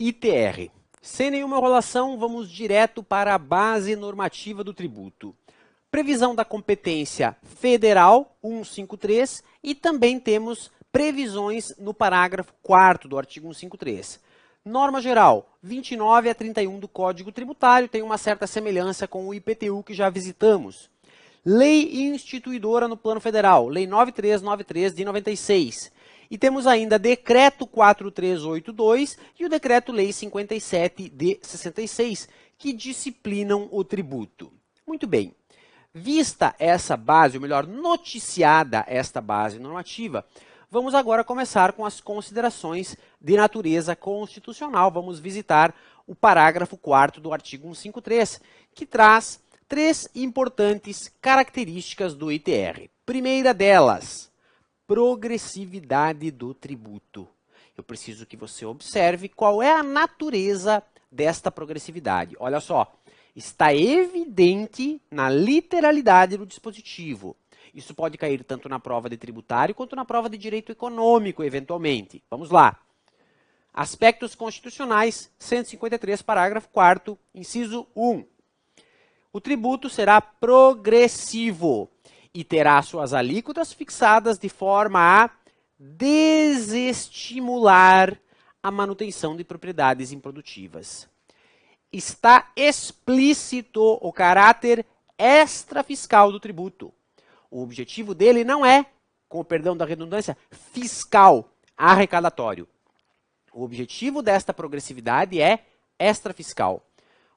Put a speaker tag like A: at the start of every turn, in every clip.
A: ITR. Sem nenhuma enrolação, vamos direto para a base normativa do tributo. Previsão da competência federal, 153, e também temos previsões no parágrafo 4º do artigo 153. Norma geral, 29 a 31 do Código Tributário, tem uma certa semelhança com o IPTU que já visitamos. Lei instituidora no plano federal, Lei 9393 de 96. E temos ainda Decreto 4382 e o Decreto-Lei 57 de 66, que disciplinam o tributo. Muito bem. Vista essa base, ou melhor, noticiada esta base normativa, vamos agora começar com as considerações de natureza constitucional. Vamos visitar o parágrafo 4º do artigo 153, que traz 3 importantes características do ITR. Primeira delas, progressividade do tributo. Eu preciso que você observe qual é a natureza desta progressividade. Olha só, está evidente na literalidade do dispositivo. Isso pode cair tanto na prova de tributário quanto na prova de direito econômico, eventualmente. Vamos lá. Aspectos constitucionais, 153, parágrafo 4º, inciso 1. O tributo será progressivo e terá suas alíquotas fixadas de forma a desestimular a manutenção de propriedades improdutivas. Está explícito o caráter extrafiscal do tributo. O objetivo dele não é, com o perdão da redundância, fiscal, arrecadatório. O objetivo desta progressividade é extrafiscal.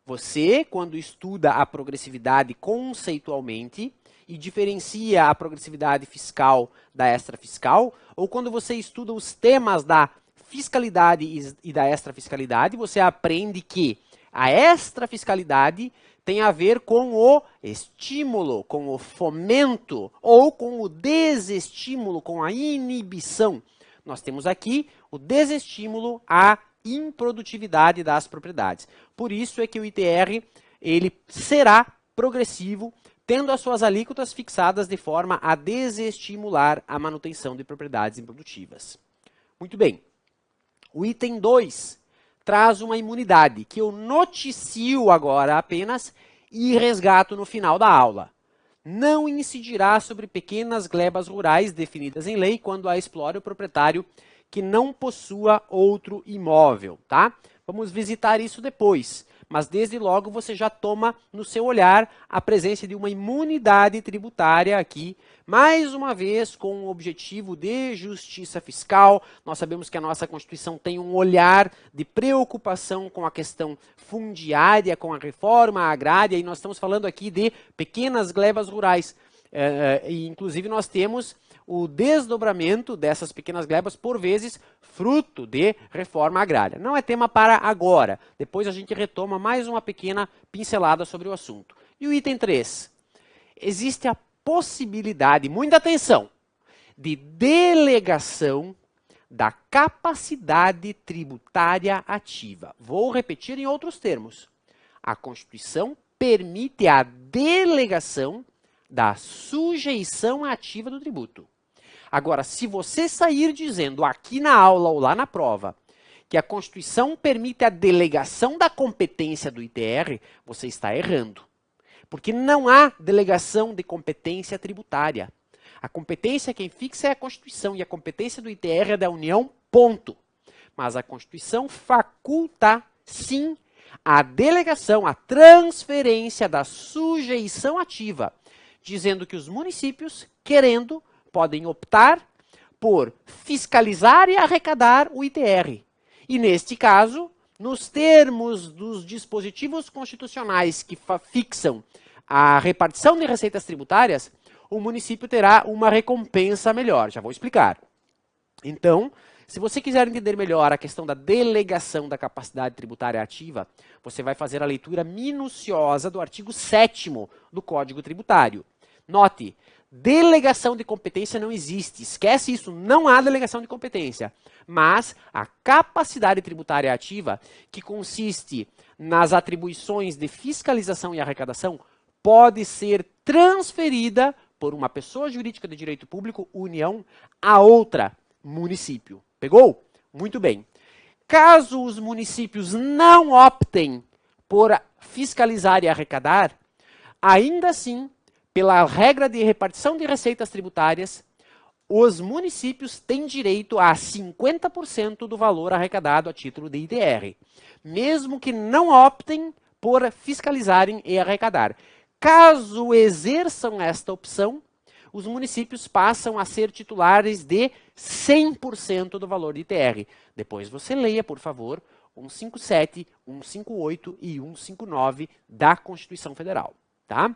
A: Você, quando estuda a progressividade conceitualmente e diferencia a progressividade fiscal da extrafiscal, ou quando você estuda os temas da fiscalidade e da extrafiscalidade, você aprende que a extrafiscalidade tem a ver com o estímulo, com o fomento, ou com o desestímulo, com a inibição. Nós temos aqui o desestímulo à improdutividade das propriedades. Por isso é que o ITR ele será progressivo, tendo as suas alíquotas fixadas de forma a desestimular a manutenção de propriedades improdutivas. Muito bem. O item 2 traz uma imunidade que eu noticio agora apenas e resgato no final da aula. Não incidirá sobre pequenas glebas rurais definidas em lei quando a explore o proprietário que não possua outro imóvel, tá? Vamos visitar isso depois, mas desde logo você já toma no seu olhar a presença de uma imunidade tributária aqui, mais uma vez com o objetivo de justiça fiscal. Nós sabemos que a nossa Constituição tem um olhar de preocupação com a questão fundiária, com a reforma agrária, e nós estamos falando aqui de pequenas glebas rurais. E inclusive nós temos o desdobramento dessas pequenas glebas, por vezes, fruto de reforma agrária. Não é tema para agora. Depois a gente retoma mais uma pequena pincelada sobre o assunto. E o item 3. Existe a possibilidade, muita atenção, de delegação da capacidade tributária ativa. Vou repetir em outros termos. A Constituição permite a delegação da sujeição ativa do tributo. Agora, se você sair dizendo aqui na aula ou lá na prova que a Constituição permite a delegação da competência do ITR, você está errando. Porque não há delegação de competência tributária. A competência quem fixa é a Constituição e a competência do ITR é da União, ponto. Mas a Constituição faculta, sim, a delegação, a transferência da sujeição ativa, dizendo que os municípios, querendo, podem optar por fiscalizar e arrecadar o ITR. E, neste caso, nos termos dos dispositivos constitucionais que fixam a repartição de receitas tributárias, o município terá uma recompensa melhor. Já vou explicar. Então, se você quiser entender melhor a questão da delegação da capacidade tributária ativa, você vai fazer a leitura minuciosa do artigo 7º do Código Tributário. Note, delegação de competência não existe. Esquece isso, não há delegação de competência. Mas a capacidade tributária ativa, que consiste nas atribuições de fiscalização e arrecadação, pode ser transferida por uma pessoa jurídica de direito público, União, a outra, município. Pegou? Muito bem. Caso os municípios não optem por fiscalizar e arrecadar, ainda assim, pela regra de repartição de receitas tributárias, os municípios têm direito a 50% do valor arrecadado a título de ITR, mesmo que não optem por fiscalizarem e arrecadar. Caso exerçam esta opção, os municípios passam a ser titulares de 100% do valor de ITR. Depois você leia, por favor, 157, 158 e 159 da Constituição Federal, tá?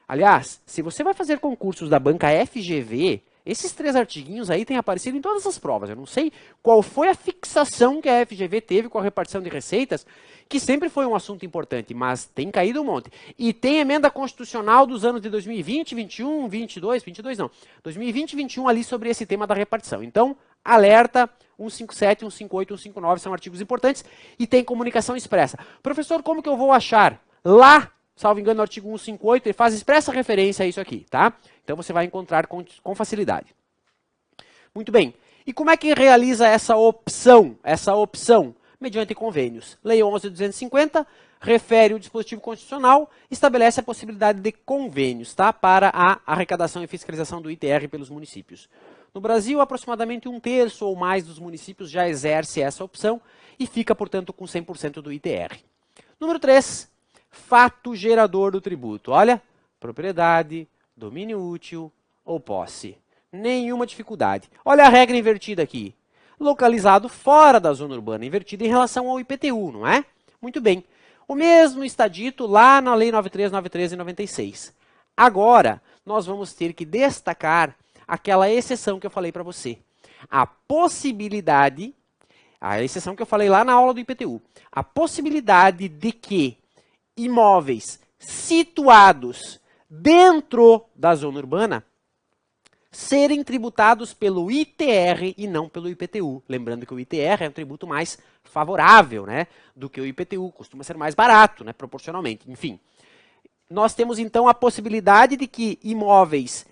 A: Aliás, se você vai fazer concursos da banca FGV, esses 3 artiguinhos aí têm aparecido em todas as provas. Eu não sei qual foi a fixação que a FGV teve com a repartição de receitas, que sempre foi um assunto importante, mas tem caído um monte. E tem emenda constitucional dos anos de 2020, 21, 22 não, 2020 e 21 ali sobre esse tema da repartição. Então, alerta, 157, 158, 159 são artigos importantes e tem comunicação expressa. Professor, como que eu vou achar? Lá, salvo engano, no artigo 158, ele faz expressa referência a isso aqui, tá? Então você vai encontrar com facilidade. Muito bem. E como é que realiza essa opção? Mediante convênios. Lei 11.250 refere o dispositivo constitucional, estabelece a possibilidade de convênios, tá? Para a arrecadação e fiscalização do ITR pelos municípios. No Brasil, aproximadamente 1/3 ou mais dos municípios já exerce essa opção e fica, portanto, com 100% do ITR. Número 3. Fato gerador do tributo. Olha, propriedade, domínio útil ou posse. Nenhuma dificuldade. Olha a regra invertida aqui. Localizado fora da zona urbana, invertida em relação ao IPTU, não é? Muito bem. O mesmo está dito lá na Lei 93, 93 e 96. Agora, nós vamos ter que destacar aquela exceção que eu falei para você. A possibilidade, a exceção que eu falei lá na aula do IPTU, a possibilidade de que imóveis situados dentro da zona urbana serem tributados pelo ITR e não pelo IPTU. Lembrando que o ITR é um tributo mais favorável, né, do que o IPTU, costuma ser mais barato, né, proporcionalmente. Enfim, nós temos então a possibilidade de que imóveis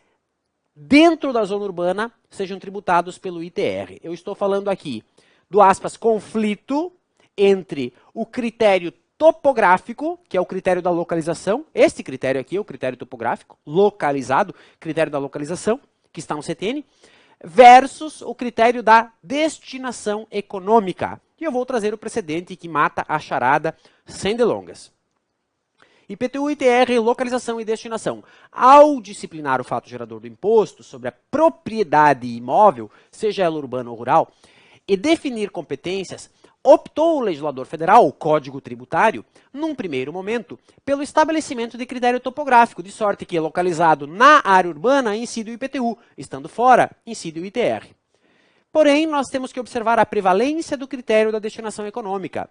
A: dentro da zona urbana sejam tributados pelo ITR. Eu estou falando aqui do aspas conflito entre o critério topográfico, que é o critério da localização, este critério aqui é o critério topográfico, localizado, critério da localização, que está no CTN, versus o critério da destinação econômica. E eu vou trazer o precedente que mata a charada sem delongas. IPTU, ITR, localização e destinação. Ao disciplinar o fato gerador do imposto sobre a propriedade imóvel, seja ela urbana ou rural, e definir competências, optou o legislador federal, o Código Tributário, num primeiro momento, pelo estabelecimento de critério topográfico, de sorte que, localizado na área urbana, incide o IPTU, estando fora, incide o ITR. Porém, nós temos que observar a prevalência do critério da destinação econômica.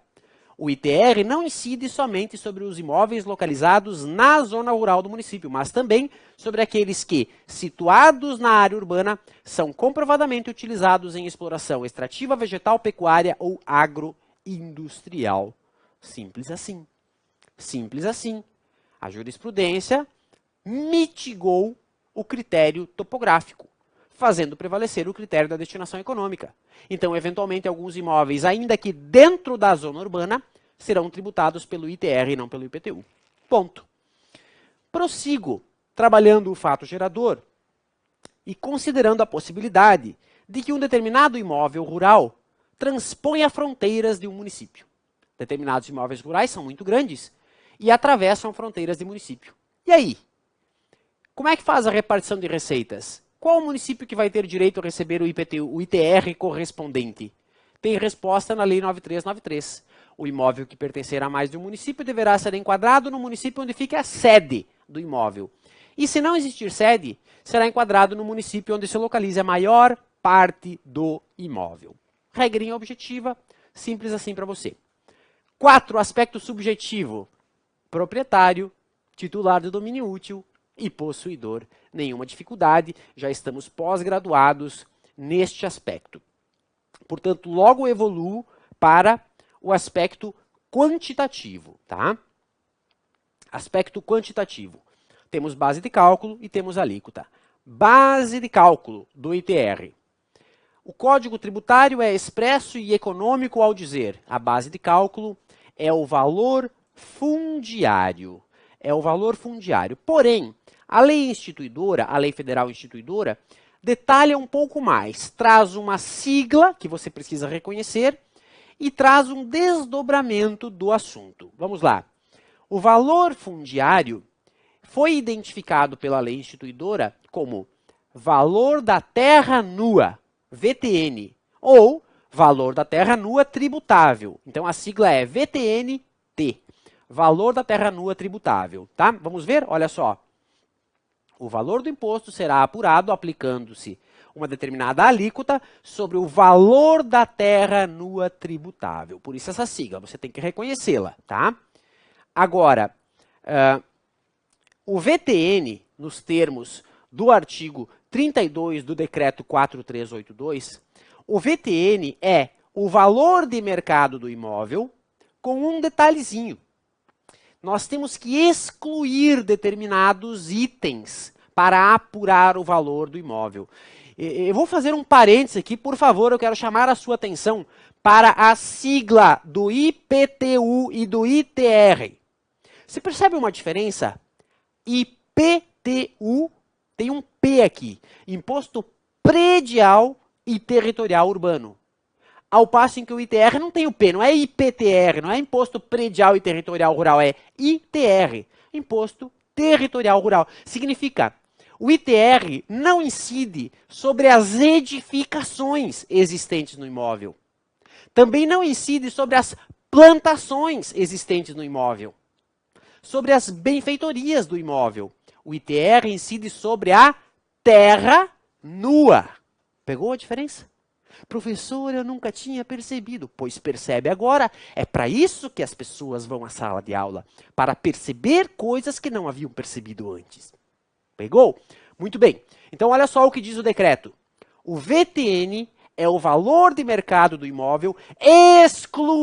A: O ITR não incide somente sobre os imóveis localizados na zona rural do município, mas também sobre aqueles que, situados na área urbana, são comprovadamente utilizados em exploração extrativa, vegetal, pecuária ou agroindustrial. Simples assim. Simples assim. A jurisprudência mitigou o critério topográfico, fazendo prevalecer o critério da destinação econômica. Então, eventualmente, alguns imóveis, ainda que dentro da zona urbana, serão tributados pelo ITR e não pelo IPTU. Ponto. Prossigo, trabalhando o fato gerador e considerando a possibilidade de que um determinado imóvel rural transponha fronteiras de um município. Determinados imóveis rurais são muito grandes e atravessam fronteiras de município. E aí? Como é que faz a repartição de receitas? Qual o município que vai ter direito a receber o IPTU, o ITR correspondente? Tem resposta na Lei 9393. O imóvel que pertencer a mais de um município deverá ser enquadrado no município onde fica a sede do imóvel. E se não existir sede, será enquadrado no município onde se localize a maior parte do imóvel. Regrinha objetiva, simples assim para você. 4. Aspecto subjetivo. Proprietário, titular do domínio útil e possuidor. Nenhuma dificuldade, já estamos pós-graduados neste aspecto. Portanto, logo evoluo para o aspecto quantitativo, tá? Aspecto quantitativo. Temos base de cálculo e temos alíquota. Base de cálculo do ITR. O Código Tributário é expresso e econômico ao dizer: a base de cálculo é o valor fundiário. É o valor fundiário. Porém, a lei instituidora, a lei federal instituidora, detalha um pouco mais. Traz uma sigla que você precisa reconhecer e traz um desdobramento do assunto. Vamos lá. O valor fundiário foi identificado pela lei instituidora como valor da terra nua, VTN, ou valor da terra nua tributável. Então a sigla é VTN-T, valor da terra nua tributável, tá? Vamos ver? Olha só. O valor do imposto será apurado aplicando-se uma determinada alíquota sobre o valor da terra nua tributável. Por isso essa sigla, você tem que reconhecê-la, tá? Agora, o VTN, nos termos do artigo 32 do decreto 4382, o VTN é o valor de mercado do imóvel com um detalhezinho. Nós temos que excluir determinados itens para apurar o valor do imóvel. Eu vou fazer um parênteses aqui, por favor, eu quero chamar a sua atenção para a sigla do IPTU e do ITR. Você percebe uma diferença? IPTU tem um P aqui, Imposto Predial e Territorial Urbano. Ao passo em que o ITR não tem o P, não é IPTR, não é Imposto Predial e Territorial Rural, é ITR, Imposto Territorial Rural. Significa, o ITR não incide sobre as edificações existentes no imóvel. Também não incide sobre as plantações existentes no imóvel. Sobre as benfeitorias do imóvel. O ITR incide sobre a terra nua. Pegou a diferença? Professor, eu nunca tinha percebido. Pois percebe agora. É para isso que as pessoas vão à sala de aula. Para perceber coisas que não haviam percebido antes. Pegou? Muito bem. Então, olha só o que diz o decreto. O VTN é o valor de mercado do imóvel, excluídos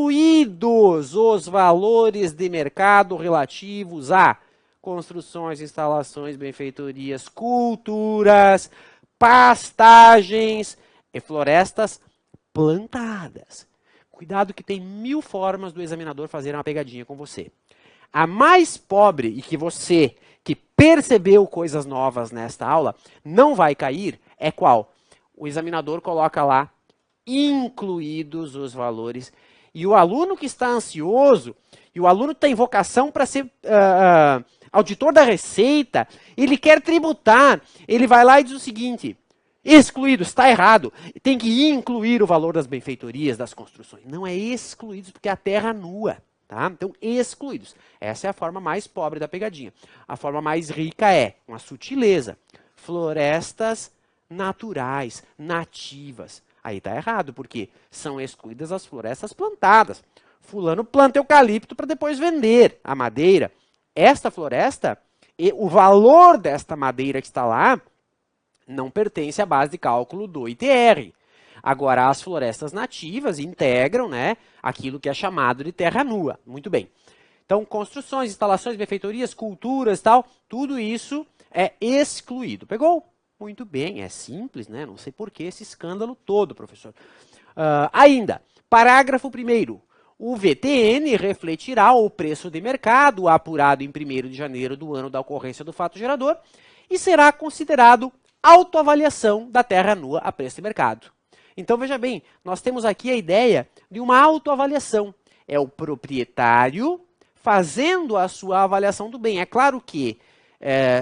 A: os valores de mercado relativos a construções, instalações, benfeitorias, culturas, pastagens e florestas plantadas. Cuidado que tem 1000 formas do examinador fazer uma pegadinha com você. A mais pobre, e que você que percebeu coisas novas nesta aula, não vai cair, é qual? O examinador coloca lá, incluídos os valores. E o aluno que está ansioso, e o aluno que tem vocação para ser auditor da Receita, ele quer tributar, ele vai lá e diz o seguinte, excluídos, está errado, tem que incluir o valor das benfeitorias, das construções. Não é excluídos, porque é a terra nua. Tá? Então, excluídos. Essa é a forma mais pobre da pegadinha. A forma mais rica é, com a sutileza, florestas naturais, nativas. Aí está errado, porque são excluídas as florestas plantadas. Fulano planta eucalipto para depois vender a madeira. Esta floresta, e o valor desta madeira que está lá, não pertence à base de cálculo do ITR. Agora, as florestas nativas integram, né, aquilo que é chamado de terra nua. Muito bem. Então, construções, instalações, benfeitorias, culturas, tal, tudo isso é excluído. Pegou? Muito bem, é simples, né? Não sei por que esse escândalo todo, professor. Ainda, parágrafo 1º. O VTN refletirá o preço de mercado apurado em 1º de janeiro do ano da ocorrência do fato gerador e será considerado autoavaliação da terra nua a preço de mercado. Então, veja bem, nós temos aqui a ideia de uma autoavaliação. É o proprietário fazendo a sua avaliação do bem. É claro que,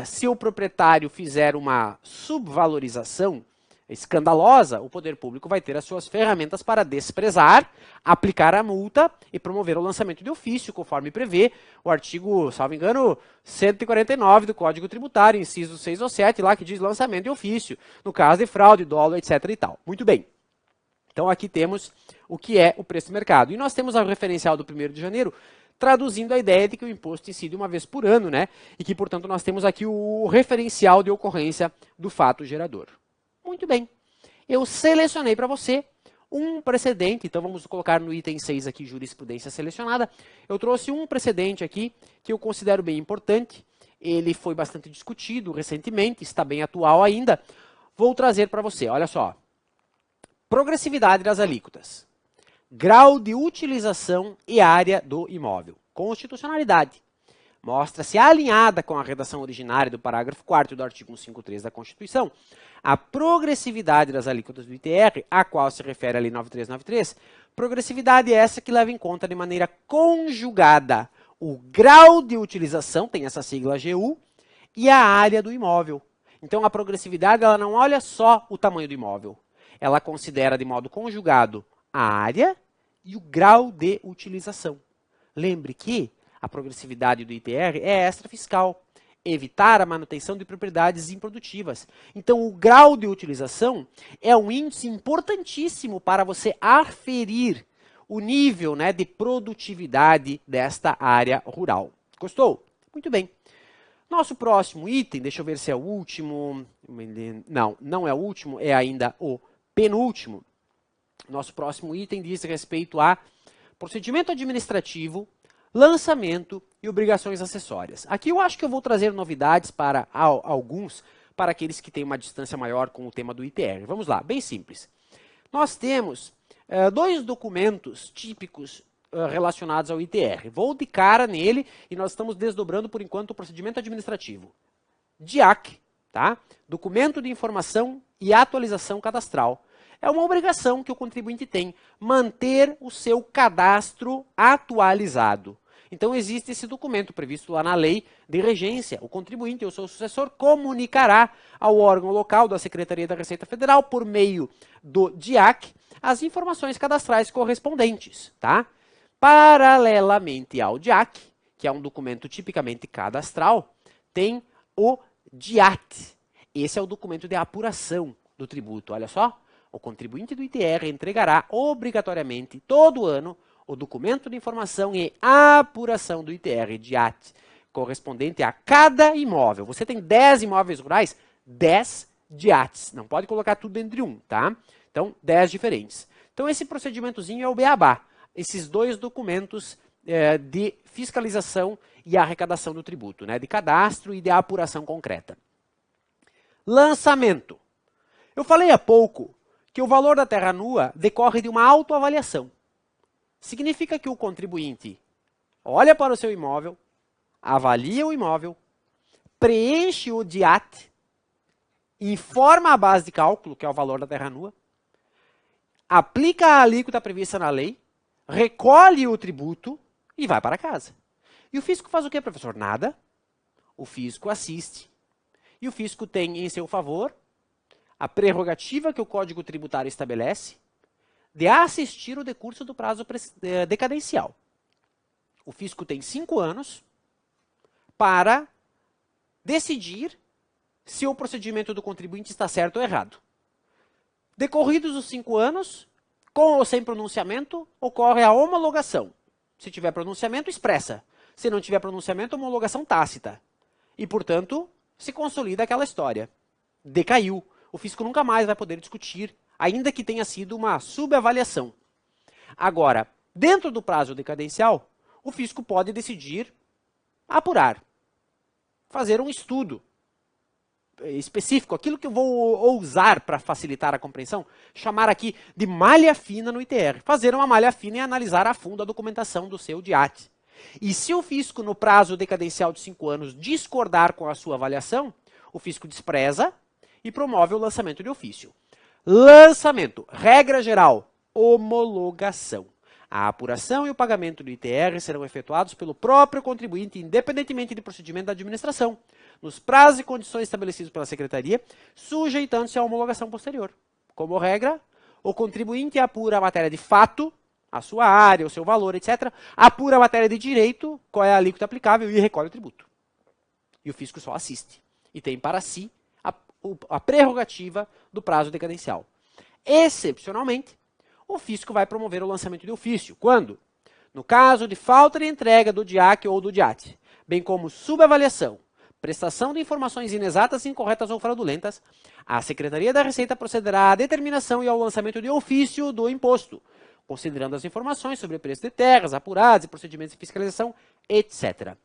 A: se o proprietário fizer uma subvalorização escandalosa, o poder público vai ter as suas ferramentas para desprezar, aplicar a multa e promover o lançamento de ofício, conforme prevê o artigo, salvo engano, 149 do Código Tributário, inciso 6 ou 7, lá que diz lançamento de ofício, no caso de fraude, dolo, etc. e tal. Muito bem. Então, aqui temos o que é o preço de mercado. E nós temos a referencial do 1º de janeiro, traduzindo a ideia de que o imposto incide uma vez por ano, né? E que, portanto, nós temos aqui o referencial de ocorrência do fato gerador. Muito bem. Eu selecionei para você um precedente, então vamos colocar no item 6 aqui, jurisprudência selecionada. Eu trouxe um precedente aqui que eu considero bem importante. Ele foi bastante discutido recentemente, está bem atual ainda. Vou trazer para você, olha só. Progressividade das alíquotas. Grau de utilização e área do imóvel. Constitucionalidade. Mostra-se alinhada com a redação originária do parágrafo 4º do artigo 153 da Constituição. A progressividade das alíquotas do ITR, a qual se refere a Lei 9393, progressividade é essa que leva em conta de maneira conjugada o grau de utilização, tem essa sigla AGU, e a área do imóvel. Então, a progressividade ela não olha só o tamanho do imóvel. Ela considera de modo conjugado a área e o grau de utilização. Lembre que a progressividade do ITR é extrafiscal, evitar a manutenção de propriedades improdutivas. Então, o grau de utilização é um índice importantíssimo para você aferir o nível, né, de produtividade desta área rural. Gostou? Muito bem. Nosso próximo item, deixa eu ver se é o último. Não, não é o último, é ainda o penúltimo. Nosso próximo item diz respeito a procedimento administrativo, lançamento e obrigações acessórias. Aqui eu acho que eu vou trazer novidades para alguns, para aqueles que têm uma distância maior com o tema do ITR. Vamos lá, bem simples. Nós temos dois documentos típicos relacionados ao ITR. Vou de cara nele e nós estamos desdobrando por enquanto o procedimento administrativo. DIAC, tá? Documento de informação e atualização cadastral. É uma obrigação que o contribuinte tem, manter o seu cadastro atualizado. Então, existe esse documento previsto lá na lei de regência. O contribuinte ou seu sucessor comunicará ao órgão local da Secretaria da Receita Federal, por meio do DIAC, as informações cadastrais correspondentes. Tá? Paralelamente ao DIAC, que é um documento tipicamente cadastral, tem o DIAT. Esse é o documento de apuração do tributo. Olha só. O contribuinte do ITR entregará obrigatoriamente, todo ano, o documento de informação e apuração do ITR, DIAT, correspondente a cada imóvel. Você tem 10 imóveis rurais, 10 DIATs. Não pode colocar tudo dentro de um, tá? Então, 10 diferentes. Então, esse procedimentozinho é o beabá. Esses dois documentos de fiscalização e arrecadação do tributo, né? De cadastro e de apuração concreta. Lançamento. Eu falei há pouco que o valor da terra nua decorre de uma autoavaliação. Significa que o contribuinte olha para o seu imóvel, avalia o imóvel, preenche o DIAT, informa a base de cálculo, que é o valor da terra nua, aplica a alíquota prevista na lei, recolhe o tributo e vai para casa. E o fisco faz o quê, professor? Nada. O fisco assiste. E o fisco tem em seu favor a prerrogativa que o Código Tributário estabelece de assistir o decurso do prazo decadencial. O fisco tem 5 anos para decidir se o procedimento do contribuinte está certo ou errado. Decorridos os 5 anos, com ou sem pronunciamento, ocorre a homologação. Se tiver pronunciamento, expressa. Se não tiver pronunciamento, homologação tácita. E, portanto, se consolida aquela história. Decaiu. O fisco nunca mais vai poder discutir, ainda que tenha sido uma subavaliação. Agora, dentro do prazo decadencial, o fisco pode decidir apurar, fazer um estudo específico, aquilo que eu vou usar para facilitar a compreensão, chamar aqui de malha fina no ITR. Fazer uma malha fina e analisar a fundo a documentação do seu DIAT. E se o fisco, no prazo decadencial de 5 anos, discordar com a sua avaliação, o fisco despreza e promove o lançamento de ofício. Lançamento, regra geral, homologação. A apuração e o pagamento do ITR serão efetuados pelo próprio contribuinte, independentemente de procedimento da administração, nos prazos e condições estabelecidos pela Secretaria, sujeitando-se à homologação posterior. Como regra, o contribuinte apura a matéria de fato, a sua área, o seu valor, etc., apura a matéria de direito, qual é a alíquota aplicável e recolhe o tributo. E o fisco só assiste. E tem para si a prerrogativa do prazo decadencial. Excepcionalmente, o fisco vai promover o lançamento de ofício. Quando? No caso de falta de entrega do DIAC ou do DIAT, bem como subavaliação, prestação de informações inexatas, incorretas ou fraudulentas, a Secretaria da Receita procederá à determinação e ao lançamento de ofício do imposto, considerando as informações sobre o preço de terras, apurados e procedimentos de fiscalização, etc.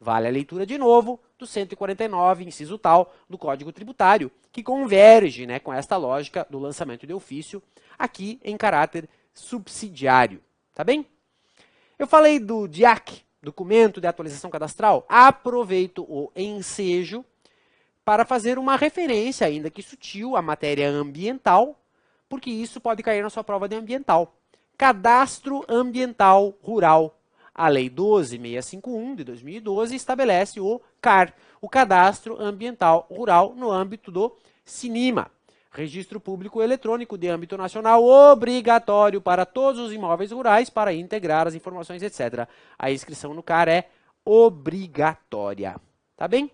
A: Vale a leitura de novo do 149, inciso tal, do Código Tributário, que converge, né, com esta lógica do lançamento de ofício, aqui em caráter subsidiário. Tá bem? Eu falei do DIAC, Documento de Atualização Cadastral. Aproveito o ensejo para fazer uma referência, ainda que sutil, à matéria ambiental, porque isso pode cair na sua prova de ambiental. Cadastro Ambiental Rural. A Lei 12.651, de 2012, estabelece o CAR, o Cadastro Ambiental Rural, no âmbito do CNIMA. Registro Público Eletrônico de âmbito nacional, obrigatório para todos os imóveis rurais para integrar as informações, etc. A inscrição no CAR é obrigatória. Tá bem?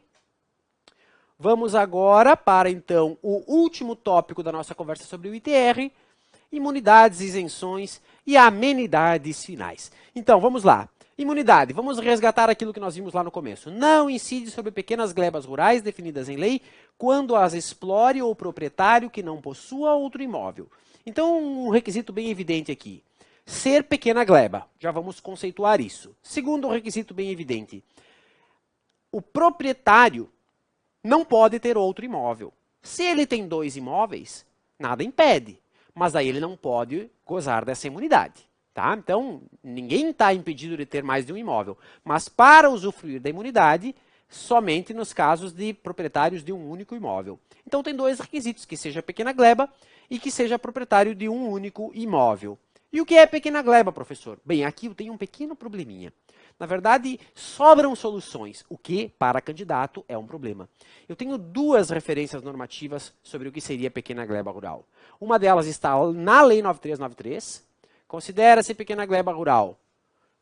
A: Vamos agora para, então, o último tópico da nossa conversa sobre o ITR, imunidades, isenções e amenidades finais. Então, vamos lá. Imunidade, vamos resgatar aquilo que nós vimos lá no começo. Não incide sobre pequenas glebas rurais definidas em lei quando as explore o proprietário que não possua outro imóvel. Então, um requisito bem evidente aqui. Ser pequena gleba. Já vamos conceituar isso. Segundo requisito bem evidente. O proprietário não pode ter outro imóvel. Se ele tem 2 imóveis, nada impede. Mas aí ele não pode gozar dessa imunidade. Tá? Então, ninguém está impedido de ter mais de um imóvel. Mas para usufruir da imunidade, somente nos casos de proprietários de um único imóvel. Então, tem 2 requisitos, que seja pequena gleba e que seja proprietário de um único imóvel. E o que é pequena gleba, professor? Bem, aqui eu tenho um pequeno probleminha. Na verdade, sobram soluções, o que, para candidato, é um problema. Eu tenho 2 referências normativas sobre o que seria pequena gleba rural. Uma delas está na Lei 9393, considera-se pequena gleba rural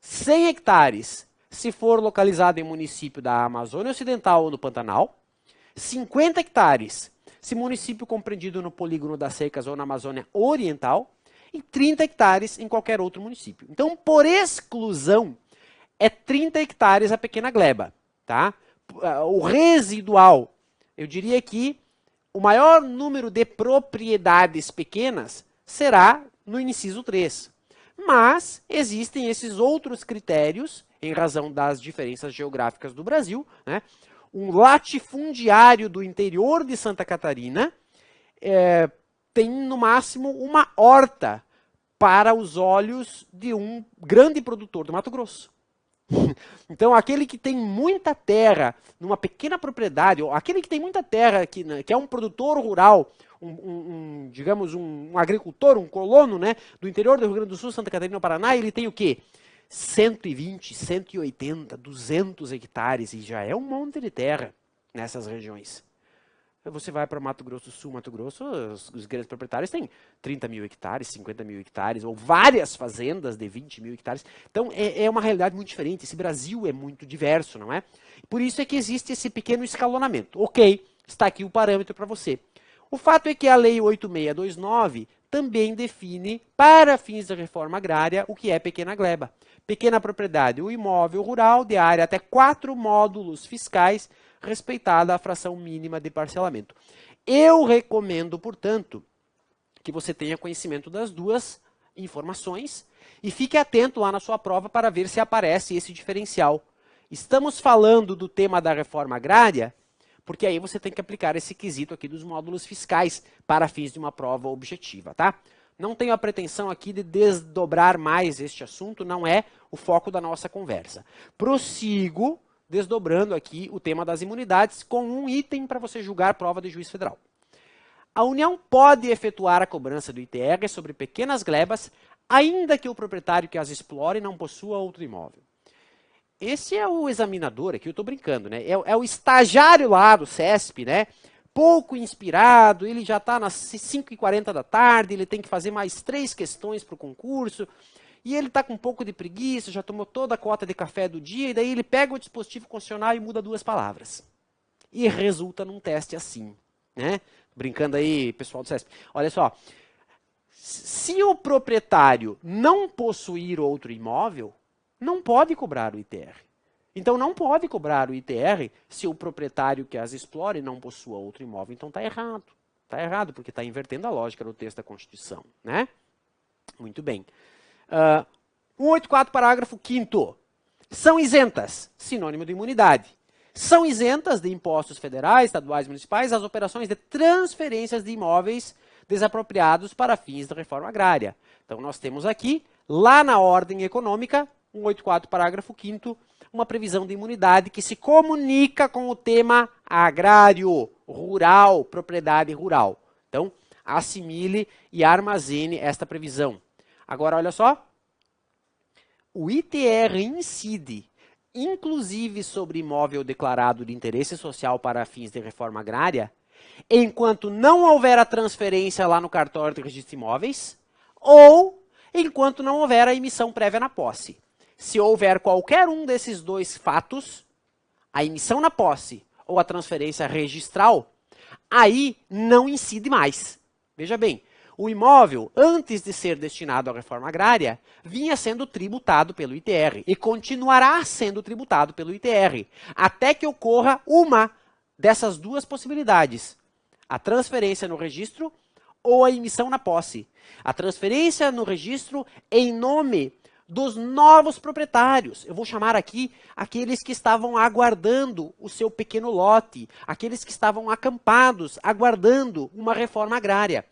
A: 100 hectares se for localizado em município da Amazônia Ocidental ou no Pantanal, 50 hectares se município compreendido no polígono das Secas ou na Amazônia Oriental, e 30 hectares em qualquer outro município. Então, por exclusão, é 30 hectares a pequena gleba. Tá? O residual, eu diria que o maior número de propriedades pequenas será no inciso 3. Mas existem esses outros critérios, em razão das diferenças geográficas do Brasil, né? Um latifundiário do interior de Santa Catarina tem, no máximo, uma horta para os olhos de um grande produtor do Mato Grosso. Então, aquele que tem muita terra numa pequena propriedade, ou aquele que tem muita terra, que é um produtor rural, digamos, um agricultor, um colono, né, do interior do Rio Grande do Sul, Santa Catarina, Paraná, ele tem o quê? 120, 180, 200 hectares, e já é um monte de terra nessas regiões. Você vai para Mato Grosso do Sul, Mato Grosso, os grandes proprietários têm 30 mil hectares, 50 mil hectares, ou várias fazendas de 20 mil hectares. Então, é uma realidade muito diferente. Esse Brasil é muito diverso, não é? Por isso é que existe esse pequeno escalonamento. Ok, está aqui o parâmetro para você. O fato é que a Lei 8629 também define, para fins da reforma agrária, o que é pequena gleba. Pequena propriedade, o imóvel rural de área até 4 módulos fiscais, respeitada a fração mínima de parcelamento. Eu recomendo, portanto, que você tenha conhecimento das 2 informações e fique atento lá na sua prova para ver se aparece esse diferencial. Estamos falando do tema da reforma agrária, porque aí você tem que aplicar esse quesito aqui dos módulos fiscais para fins de uma prova objetiva, tá? Não tenho a pretensão aqui de desdobrar mais este assunto, não é o foco da nossa conversa. Prossigo desdobrando aqui o tema das imunidades com um item para você julgar a prova de juiz federal. A União pode efetuar a cobrança do ITR sobre pequenas glebas, ainda que o proprietário que as explore não possua outro imóvel. Esse é o examinador, aqui eu estou brincando, né? É o estagiário lá do CESP, né? Pouco inspirado, ele já está nas 5h40 da tarde, ele tem que fazer mais 3 questões para o concurso, e ele está com um pouco de preguiça, já tomou toda a cota de café do dia, e daí ele pega o dispositivo constitucional e muda 2 palavras. E resulta num teste assim, né? Brincando aí, pessoal do CESP. Olha só, se o proprietário não possuir outro imóvel, não pode cobrar o ITR. Então, não pode cobrar o ITR se o proprietário que as explore não possua outro imóvel. Então, está errado. Está errado, porque está invertendo a lógica do texto da Constituição, né? Muito bem. 184, parágrafo 5º. São isentas, sinônimo de imunidade. São isentas de impostos federais, estaduais e municipais as operações de transferências de imóveis desapropriados para fins da reforma agrária. Então, nós temos aqui, lá na ordem econômica, 184, parágrafo 5º, uma previsão de imunidade que se comunica com o tema agrário, rural, propriedade rural. Então, assimile e armazene esta previsão. Agora, olha só. O ITR incide, inclusive sobre imóvel declarado de interesse social para fins de reforma agrária, enquanto não houver a transferência lá no cartório de registro de imóveis ou enquanto não houver a emissão prévia na posse. Se houver qualquer um desses dois fatos, a emissão na posse ou a transferência registral, aí não incide mais. Veja bem, o imóvel, antes de ser destinado à reforma agrária, vinha sendo tributado pelo ITR e continuará sendo tributado pelo ITR, até que ocorra uma dessas duas possibilidades, a transferência no registro ou a emissão na posse. A transferência no registro em nome dos novos proprietários. Eu vou chamar aqui aqueles que estavam aguardando o seu pequeno lote, aqueles que estavam acampados, aguardando uma reforma agrária.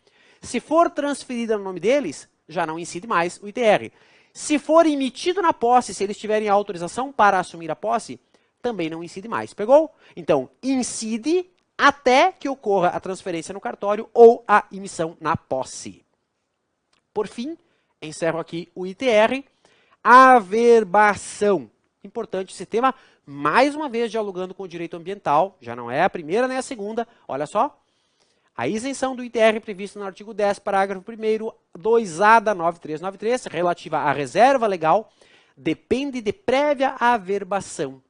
A: Se for transferida no nome deles, já não incide mais o ITR. Se for emitido na posse, se eles tiverem autorização para assumir a posse, também não incide mais. Pegou? Então, incide até que ocorra a transferência no cartório ou a emissão na posse. Por fim, encerro aqui o ITR. Averbação. Importante esse tema, mais uma vez dialogando com o direito ambiental, já não é a primeira nem a segunda, olha só. A isenção do ITR prevista no artigo 10, parágrafo 1º, 2A da 9393, relativa à reserva legal, depende de prévia averbação.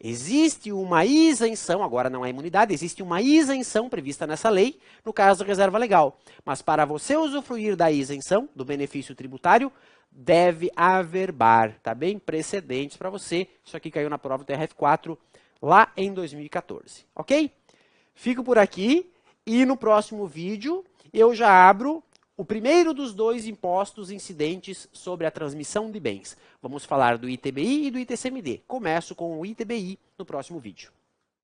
A: Existe uma isenção, agora não é imunidade, existe uma isenção prevista nessa lei, no caso da reserva legal. Mas para você usufruir da isenção, do benefício tributário, deve averbar, tá bem? Precedentes para você. Isso aqui caiu na prova do TRF4 lá em 2014, ok? Fico por aqui e no próximo vídeo eu já abro o primeiro dos dois impostos incidentes sobre a transmissão de bens. Vamos falar do ITBI e do ITCMD. Começo com o ITBI no próximo vídeo.